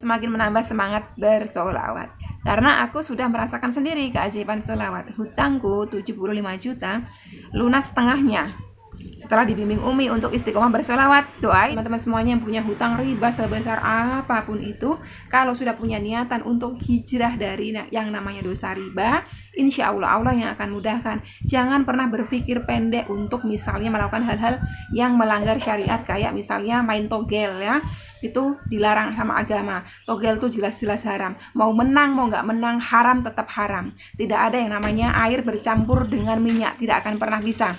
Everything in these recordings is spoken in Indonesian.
semakin menambah semangat bersolawat. Karena aku sudah merasakan sendiri keajaiban solawat. Hutangku 75 juta, lunas setengahnya. Setelah dibimbing Umi untuk istiqomah bersolawat, doain teman-teman semuanya yang punya hutang riba sebesar apapun itu, kalau sudah punya niatan untuk hijrah dari yang namanya dosa riba, insya Allah Allah yang akan mudahkan. Jangan pernah berpikir pendek untuk misalnya melakukan hal-hal yang melanggar syariat, kayak misalnya main togel ya, itu dilarang sama agama. Togel itu jelas-jelas haram. Mau menang mau nggak menang, haram tetap haram. Tidak ada yang namanya air bercampur dengan minyak, tidak akan pernah bisa.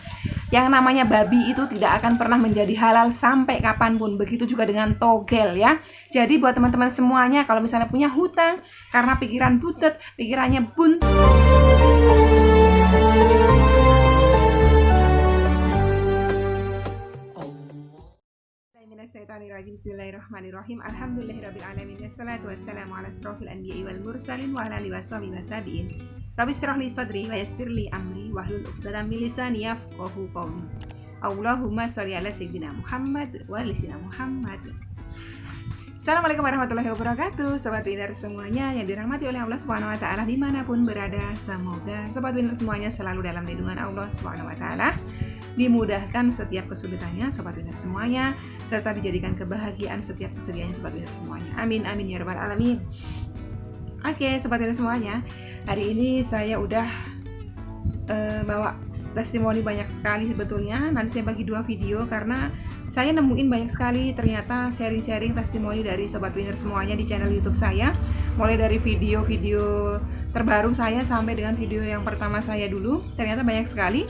Yang namanya babi itu tidak akan pernah menjadi halal sampai kapanpun. Begitu juga dengan togel ya. Jadi buat teman-teman semuanya, kalau misalnya punya hutang karena pikiran butet, pikirannya buntu, Bismillahirrahmanirrahim. Alhamdulillahirabbil wassalatu wassalamu ala asrofil anbiya'i wal mursalin wa ala alihi washabihi wattabi'in. Rabbi shrah li sadri wa yassir li amri wahlul 'uqdatam min lisani yafqahu qawli. Allahumma sholli ala sayyidina Muhammad wa ali sayyidina Muhammad. Assalamualaikum warahmatullahi wabarakatuh, sobat winner semuanya yang dirahmati oleh Allah Subhanahu wa taala dimanapun berada. Semoga sobat winner semuanya selalu dalam lindungan Allah Subhanahu wa taala, dimudahkan setiap kesulitannya sobat winner semuanya, serta dijadikan kebahagiaan setiap kesedihannya sobat winner semuanya. Amin amin ya rabbal alamin. Oke, sobat winner semuanya, hari ini saya udah bawa testimoni banyak sekali sebetulnya. Nanti saya bagi 2 video karena saya nemuin banyak sekali ternyata sharing-sharing testimoni dari sobat winner semuanya di channel YouTube saya. Mulai dari video-video terbaru saya sampai dengan video yang pertama saya dulu, ternyata banyak sekali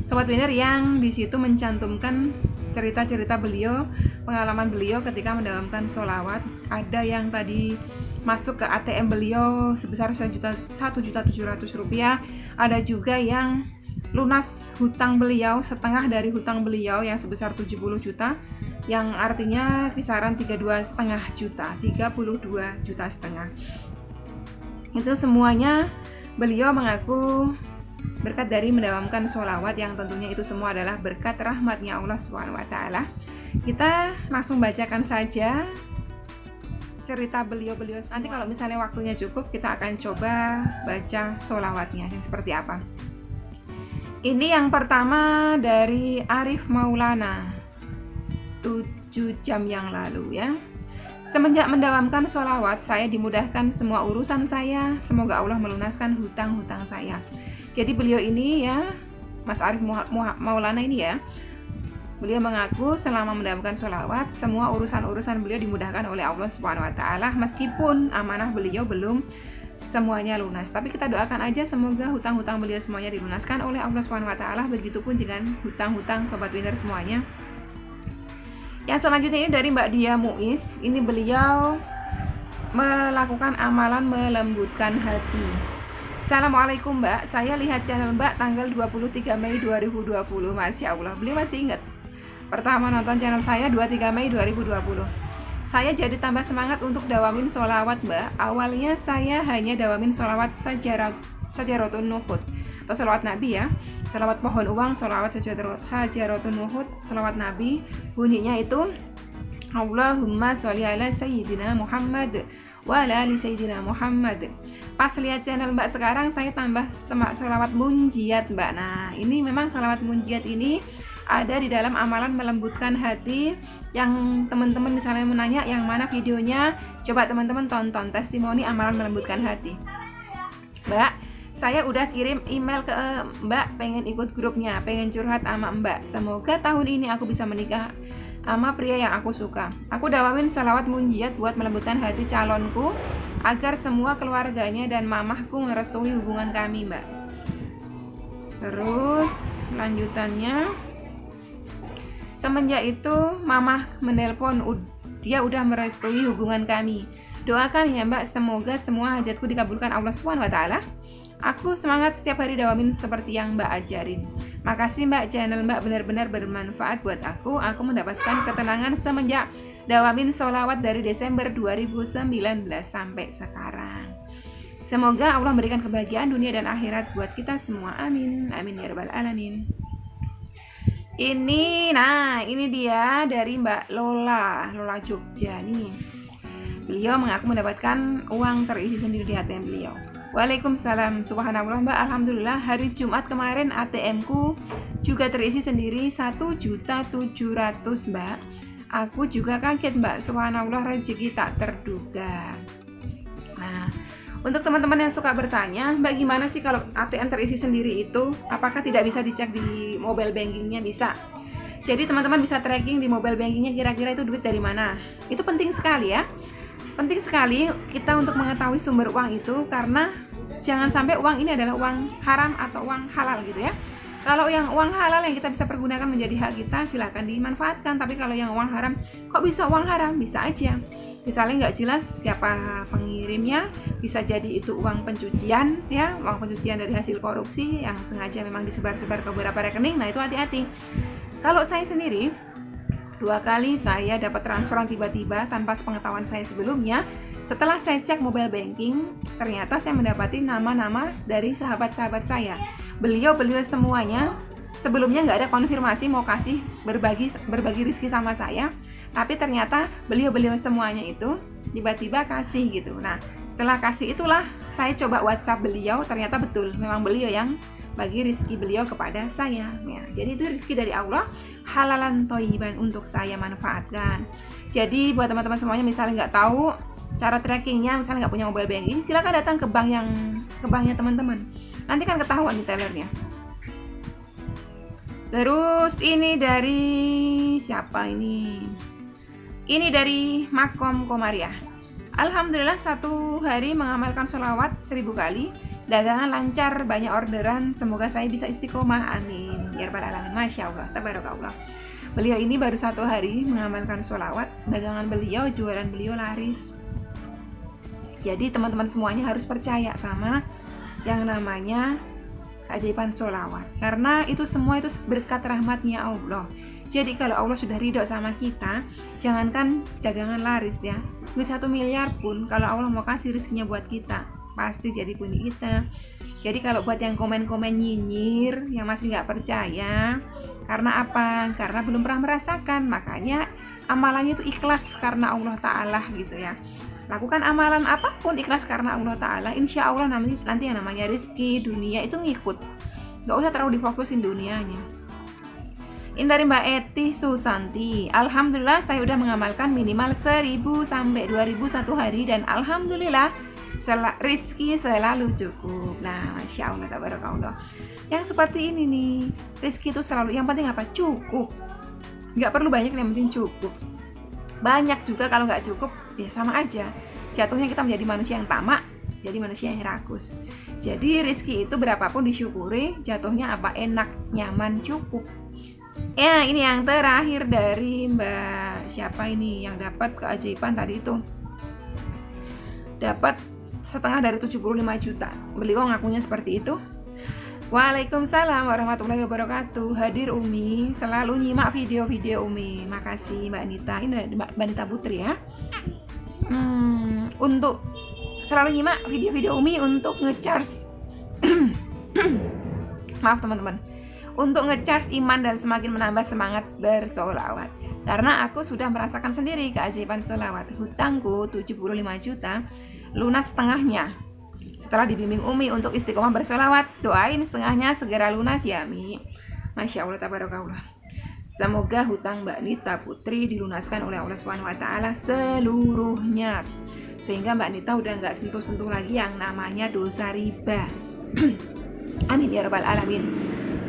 sobat winner yang di situ mencantumkan cerita-cerita beliau, pengalaman beliau ketika mendawamkan sholawat. Ada yang tadi masuk ke ATM beliau sebesar Rp1.700.000. Ada juga yang lunas hutang beliau, setengah dari hutang beliau yang sebesar 70 juta, yang artinya kisaran 32,5 juta, 32,5 juta. Itu semuanya beliau mengaku berkat dari mendawamkan sholawat, yang tentunya itu semua adalah berkat rahmatnya Allah SWT. Kita langsung bacakan saja cerita beliau-beliau. Nanti kalau misalnya waktunya cukup, kita akan coba baca sholawatnya yang seperti apa. Ini yang pertama dari Arif Maulana, 7 jam yang lalu ya. Semenjak mendawamkan sholawat, saya dimudahkan semua urusan saya. Semoga Allah melunaskan hutang-hutang saya. Jadi beliau ini ya, Mas Arif Maulana ini ya, beliau mengaku selama mendawamkan sholawat, semua urusan-urusan beliau dimudahkan oleh Allah Subhanahu wa taala, meskipun amanah beliau belum semuanya lunas. Tapi kita doakan aja semoga hutang-hutang beliau semuanya dilunaskan oleh Allah Subhanahu wa taala. Begitupun dengan hutang-hutang sobat winner semuanya. Yang selanjutnya ini dari Mbak Dia Muiz. Ini beliau melakukan amalan melembutkan hati. Assalamualaikum Mbak, saya lihat channel Mbak tanggal 23 Mei 2020. Masya Allah, beliau masih ingat. Pertama nonton channel saya 23 Mei 2020. Saya jadi tambah semangat untuk dawamin sholawat Mbak. Awalnya saya hanya dawamin sholawat sajaratun nuhud atau sholawat Nabi ya, sholawat pohon uang, sholawat sajaratun nuhud, sholawat Nabi. Bunyinya itu Allahumma sholli ala sayyidina Muhammad wa ala ali sayyidina Muhammad. Pas lihat channel Mbak sekarang, saya tambah sholawat munjiat Mbak. Nah ini memang sholawat munjiat ini ada di dalam amalan melembutkan hati. Yang teman-teman misalnya menanya yang mana videonya, coba teman-teman tonton testimoni amalan melembutkan hati. Mbak, saya udah kirim email ke Mbak, pengen ikut grupnya, pengen curhat sama Mbak. Semoga tahun ini aku bisa menikah sama pria yang aku suka. Aku dawamin sholawat munjiat buat melembutkan hati calonku agar semua keluarganya dan mamahku merestui hubungan kami Mbak. Terus lanjutannya, semenjak itu mamah menelpon, dia udah merestui hubungan kami. Doakan ya Mbak, semoga semua hajatku dikabulkan Allah SWT. Aku semangat setiap hari dawamin seperti yang Mbak ajarin. Makasih Mbak, channel Mbak benar-benar bermanfaat buat aku. Aku mendapatkan ketenangan semenjak dawamin sholawat dari Desember 2019 sampai sekarang. Semoga Allah memberikan kebahagiaan dunia dan akhirat buat kita semua. Amin. Amin ya rabbal alamin. Ini dia dari Mbak Lola Jogja nih. Beliau mengaku mendapatkan uang terisi sendiri di ATM beliau. Waalaikumsalam. Subhanallah Mbak, alhamdulillah hari Jumat kemarin ATM-ku juga terisi sendiri 1.700.000 Mbak. Aku juga kaget Mbak, subhanallah rezeki tak terduga. Nah, untuk teman-teman yang suka bertanya, Mbak gimana sih kalau ATM terisi sendiri itu? Apakah tidak bisa dicek di mobile bankingnya? Bisa. Jadi teman-teman bisa tracking di mobile bankingnya kira-kira itu duit dari mana. Itu penting sekali ya. Penting sekali kita untuk mengetahui sumber uang itu, karena jangan sampai uang ini adalah uang haram atau uang halal gitu ya. Kalau yang uang halal yang kita bisa pergunakan menjadi hak kita, silakan dimanfaatkan. Tapi kalau yang uang haram, kok bisa uang haram? Bisa aja. Misalnya nggak jelas siapa pengirimnya, bisa jadi itu uang pencucian ya, uang pencucian dari hasil korupsi yang sengaja memang disebar-sebar ke beberapa rekening. Nah itu hati-hati. Kalau saya sendiri 2 kali saya dapat transferan tiba-tiba tanpa sepengetahuan saya sebelumnya. Setelah saya cek mobile banking, ternyata saya mendapati nama-nama dari sahabat-sahabat saya. Beliau semuanya sebelumnya nggak ada konfirmasi mau kasih berbagi rezeki sama saya, tapi ternyata beliau semuanya itu tiba-tiba kasih gitu. Nah setelah kasih itulah saya coba WhatsApp beliau, ternyata betul memang beliau yang bagi rezeki beliau kepada saya ya. Jadi itu rezeki dari Allah, halalan thayyiban untuk saya manfaatkan. Jadi buat teman-teman semuanya misalnya nggak tahu cara trackingnya, misalnya nggak punya mobile banking, silakan datang ke banknya teman-teman. Nanti kan ketahuan di tellernya. Terus ini dari siapa ini? Ini dari Makom Komariah. Alhamdulillah 1 hari mengamalkan sholawat 1000 kali. Dagangan lancar, banyak orderan. Semoga saya bisa istiqomah. Amin. Ya rabbal alamin. Masya Allah. Tabarakallah. Beliau ini baru 1 hari mengamalkan sholawat. Dagangan beliau, jualan beliau laris. Jadi teman-teman semuanya harus percaya sama yang namanya keajaiban sholawat, karena itu semua itu berkat rahmatnya Allah. Jadi kalau Allah sudah ridho sama kita, jangankan dagangan laris ya, duit 1 miliar pun kalau Allah mau kasih rezekinya buat kita, pasti jadi punya kita. Jadi kalau buat yang komen-komen nyinyir, yang masih nggak percaya, karena apa? Karena belum pernah merasakan, makanya amalannya itu ikhlas karena Allah Ta'ala gitu ya. Lakukan amalan apapun ikhlas karena Allah Ta'ala, insya Allah nanti yang namanya rezeki dunia itu ngikut. Gak usah terlalu difokusin dunianya. Ini dari Mbak Eti Susanti. Alhamdulillah saya udah mengamalkan minimal 1000 sampai 2000 1 hari, dan alhamdulillah rezeki selalu cukup. Nah Masya Allah, tabarakallah. Yang seperti ini nih, rezeki itu selalu, yang penting apa? Cukup. Gak perlu banyak, yang penting cukup. Banyak juga kalau nggak cukup ya sama aja, jatuhnya kita menjadi manusia yang tamak, jadi manusia yang rakus. Jadi rezeki itu berapapun disyukuri, jatuhnya apa? Enak, nyaman, cukup. Ya ini yang terakhir dari Mbak siapa ini yang dapat keajaiban tadi itu, dapat setengah dari 75 juta. Beliau ngakunya seperti itu. Waalaikumsalam warahmatullahi wabarakatuh. Hadir Umi, selalu nyimak video-video Umi. Makasih Mbak Nita. Ini Mbak Nita Putri ya. Untuk selalu nyimak video-video Umi untuk ngecharge maaf teman-teman, untuk ngecharge iman dan semakin menambah semangat bersholawat. Karena aku sudah merasakan sendiri keajaiban sholawat. Hutangku 75 juta, lunas setengahnya. Setelah dibimbing Umi untuk istiqomah bersolawat, doain setengahnya segera lunas ya Mi. Masya Allah, tabarakallah. Semoga hutang Mbak Nita Putri dilunaskan oleh Allah SWT seluruhnya, sehingga Mbak Nita udah nggak sentuh-sentuh lagi yang namanya dosa riba. Amin ya rabbal alamin.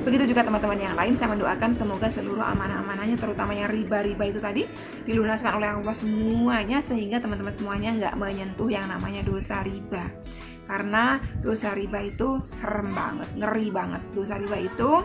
Begitu juga teman-teman yang lain, saya mendoakan semoga seluruh amanah-amanahnya, terutama yang riba-riba itu tadi, dilunaskan oleh Allah semuanya, sehingga teman-teman semuanya nggak menyentuh yang namanya dosa riba. Karena dosa riba itu serem banget, ngeri banget. Dosa riba itu,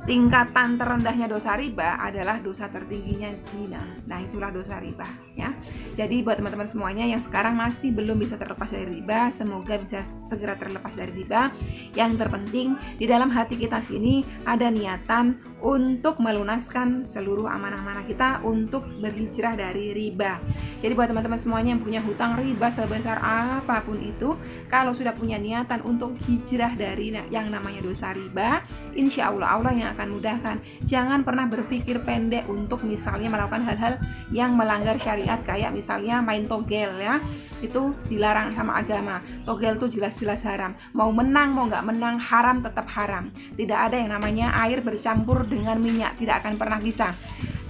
tingkatan terendahnya dosa riba adalah dosa tertingginya zina. Nah itulah dosa riba ya. Jadi buat teman-teman semuanya yang sekarang masih belum bisa terlepas dari riba, semoga bisa segera terlepas dari riba. Yang terpenting di dalam hati kita sini ada niatan untuk melunaskan seluruh amanah-amanah kita untuk berhijrah dari riba. Jadi buat teman-teman semuanya yang punya hutang riba sebesar apapun itu, kalau sudah punya niatan untuk hijrah dari yang namanya dosa riba, insya Allah Allah yang akan mudahkan. Jangan pernah berpikir pendek untuk misalnya melakukan hal-hal yang melanggar syariat, kayak misalnya main togel ya, itu dilarang sama agama. Togel itu jelas-jelas haram. Mau menang mau nggak menang, haram tetap haram. Tidak ada yang namanya air bercampur dengan minyak, tidak akan pernah bisa.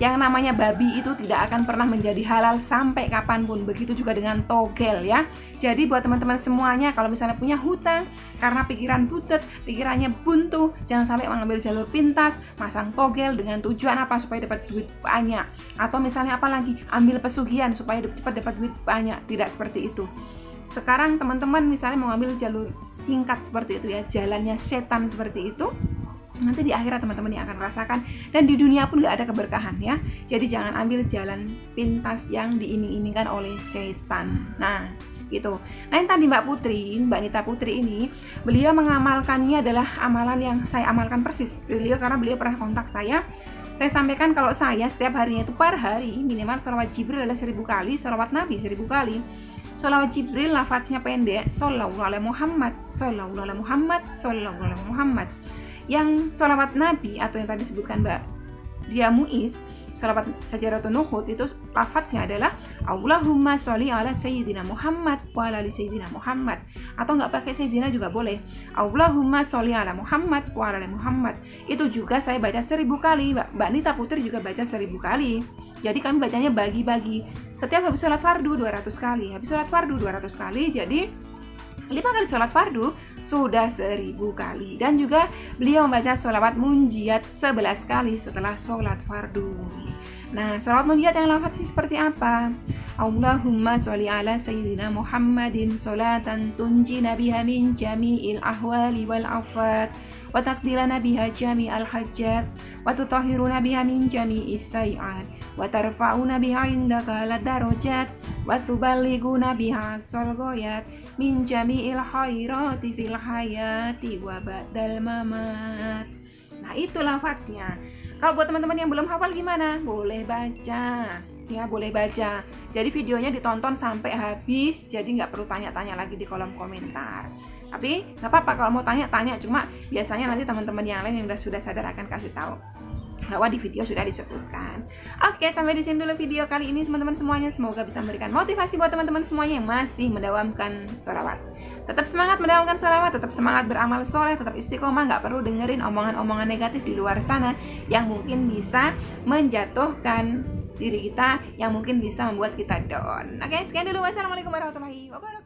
Yang namanya babi itu tidak akan pernah menjadi halal sampai kapanpun. Begitu juga dengan togel ya. Jadi buat teman-teman semuanya, kalau misalnya punya hutang karena pikiran butet, pikirannya buntu, jangan sampai mengambil jalur pintas, masang togel dengan tujuan apa? Supaya dapat duit banyak. Atau misalnya apa lagi? Ambil pesugihan supaya cepat dapat duit banyak. Tidak seperti itu. Sekarang teman-teman misalnya mau ambil jalur singkat seperti itu ya, jalannya setan seperti itu, nanti di akhirat teman-teman yang akan merasakan, dan di dunia pun gak ada keberkahan ya. Jadi jangan ambil jalan pintas yang diiming-imingkan oleh setan. Nah gitu. Nah yang tadi Mbak Nita Putri ini, beliau mengamalkannya adalah amalan yang saya amalkan persis. Beliau karena beliau pernah kontak saya sampaikan kalau saya setiap harinya itu per hari minimal sholawat Jibril adalah 1000 kali, sholawat Nabi 1000 kali. Sholawat Jibril lafadznya pendek, Shallallahu alaihi Muhammad, Shallallahu alaihi Muhammad, Shallallahu alaihi Muhammad. Yang sholawat Nabi atau yang tadi disebutkan Mbak Dia Muiz, sholawat Sajaratun Nuhud, itu lafadznya adalah Allahumma sholli ala Sayyidina Muhammad wa ala Sayyidina Muhammad. Atau nggak pakai Sayyidina juga boleh, Allahumma sholli ala Muhammad wa ala Muhammad. Itu juga saya baca 1000 kali. Mbak Nita Putri juga baca 1000 kali. Jadi kami bacanya bagi-bagi. Setiap habis sholat fardu 200 kali. Habis sholat fardu 200 kali. Jadi 5 kali sholat fardu sudah 1000 kali. Dan juga beliau membaca sholawat munjiat 11 kali setelah sholat fardu. Nah sholawat munjiat yang lafaz seperti apa? Allahumma sholli ala Sayyidina Muhammadin sholatan tunjina biha min jami'il ahwali wal afat wa taqdilana biha jami'al hajjat wa tutahhiruna biha min jami'is sayi'at wa tarfa'una biha indaka ala darajat wa tuballighuna biha aqsal ghayat min jami'il khairati fil hayati wa ba'dal mamat. Nah itu lafaznya. Kalau buat teman-teman yang belum hafal gimana? Boleh baca ya, boleh baca. Jadi videonya ditonton sampai habis, jadi nggak perlu tanya-tanya lagi di kolom komentar. Tapi nggak apa-apa kalau mau tanya-tanya, cuma biasanya nanti teman-teman yang lain yang sudah sadar akan kasih tahu bahwa di video sudah disebutkan. Oke, sampai di sini dulu video kali ini teman-teman semuanya. Semoga bisa memberikan motivasi buat teman-teman semuanya yang masih mendawamkan sholawat. Tetap semangat mendawamkan sholawat, tetap semangat beramal soleh, tetap istiqomah, nggak perlu dengerin omongan-omongan negatif di luar sana yang mungkin bisa menjatuhkan diri kita, yang mungkin bisa membuat kita down. Oke, sekian dulu. Wassalamualaikum warahmatullahi wabarakatuh.